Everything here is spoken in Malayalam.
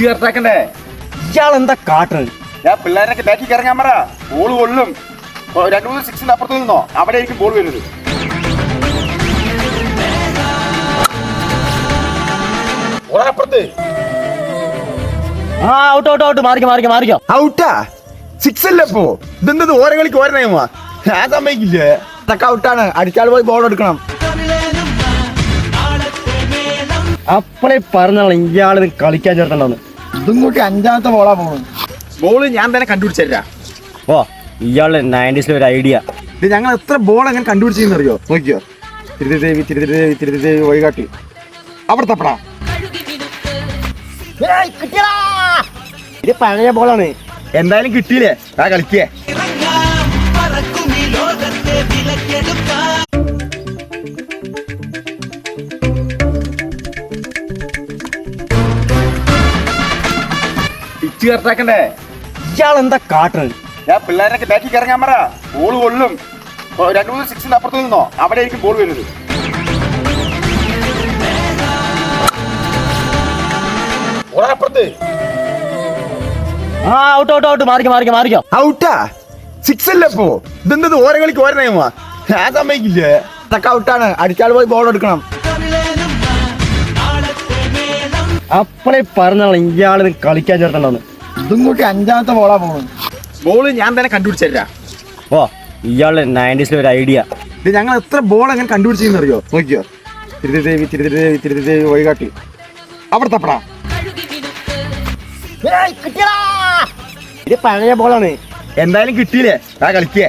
പിച്ച് കറക്റ്റാക്കണ്ടേ? ഇയാളെന്താ കാട്ടണ്? ഞാൻ പിള്ളേരൊക്കെ ബാക്കിൽ ഇറങ്ങാൻ പറ. ബോൾ കൊള്ളും. 2-3 സിക്സിന്റെ അപ്പുറത്ത് നിന്നോ, അവിടെ ആയിരിക്കും ബോൾ വരുന്നത്. അപ്പുറത്ത് മാറിക്കോ. ഔട്ടാ? സിക്സ് അല്ലേ ഇപ്പോ? ഇതെന്തത് ഓരോ കളിക്ക് ഓരോ നയമാ? ഞാൻ സമ്മതിക്കില്ലേ. അതൊക്കെ ഔട്ടാണ്. അടിച്ചാൽ പോയി ബോൾ എടുക്കണം. അപ്പളെ പറഞ്ഞാൽ ഇയാള് കളിക്കാൻ ചേർത്തണ്ടെന്ന്. ഇതും കൂട്ടി 5ാമത്തെ ബോളാ പോകുന്നത്. ബോള് ഞാൻ തന്നെ കണ്ടുപിടിച്ചേരാ. ഓ, ഇയാളുടെ 90s ഒരു ഐഡിയ. ഇത് ഞങ്ങൾ എത്ര ബോൾ എങ്ങനെ കണ്ടുപിടിച്ചെന്നറിയോ? നോക്കിയോ, തിരുത്തിദേവി വഴികാട്ടി അവിടെ തപ്പടാ. ഇത് പഴയ ബോളാണ്. എന്തായാലും കിട്ടിയില്ലേ? ആ കളിക്കേ. പിച്ച് കറക്റ്റാക്കണ്ടേ? ഇയാളെന്താ കാട്ടണ്? ഞാൻ പിള്ളേരൊക്കെ ബാക്കിൽ ഇറങ്ങാൻ പറ. ബോൾ കൊള്ളും. 2-3 സിക്സിന്റെ അപ്പുറത്ത് നിന്നോ, അവിടെ ആയിരിക്കും ബോൾ വരുന്നത്. അപ്പുറത്ത് ഔട്ട്. മാറിക്കോ. ഔട്ടാ? സിക്സ് അല്ലേ ഇപ്പോ? ഇതെന്തത് ഓരോ കളിക്ക് ഓരോ നയമാ? ഞാൻ സമ്മതിക്കില്ലേ. അതൊക്കെ ഔട്ടാണ്. അടിച്ചാൽ പോയി ബോൾ എടുക്കണം. അപ്പളെ പറഞ്ഞാൽ ഇയാള് കളിക്കാൻ ചേർത്തണ്ടെന്ന്. ഇതും കൂട്ടി 5ാമത്തെ ബോളാ പോകുന്നത്. ബോള് ഞാൻ തന്നെ കണ്ടുപിടിച്ചേരാ. ഓ, ഇയാളുടെ 90s ഒരു ഐഡിയ. ഇത് ഞങ്ങൾ എത്ര ബോൾ എങ്ങനെ കണ്ടുപിടിച്ചെന്നറിയോ? നോക്കിയോ, തിരുത്തിദേവി വഴികാട്ടി അവിടെ തപ്പടാ. ഇത് പഴയ ബോളാണ്. എന്തായാലും കിട്ടിയില്ലേ? ആ കളിക്കേ.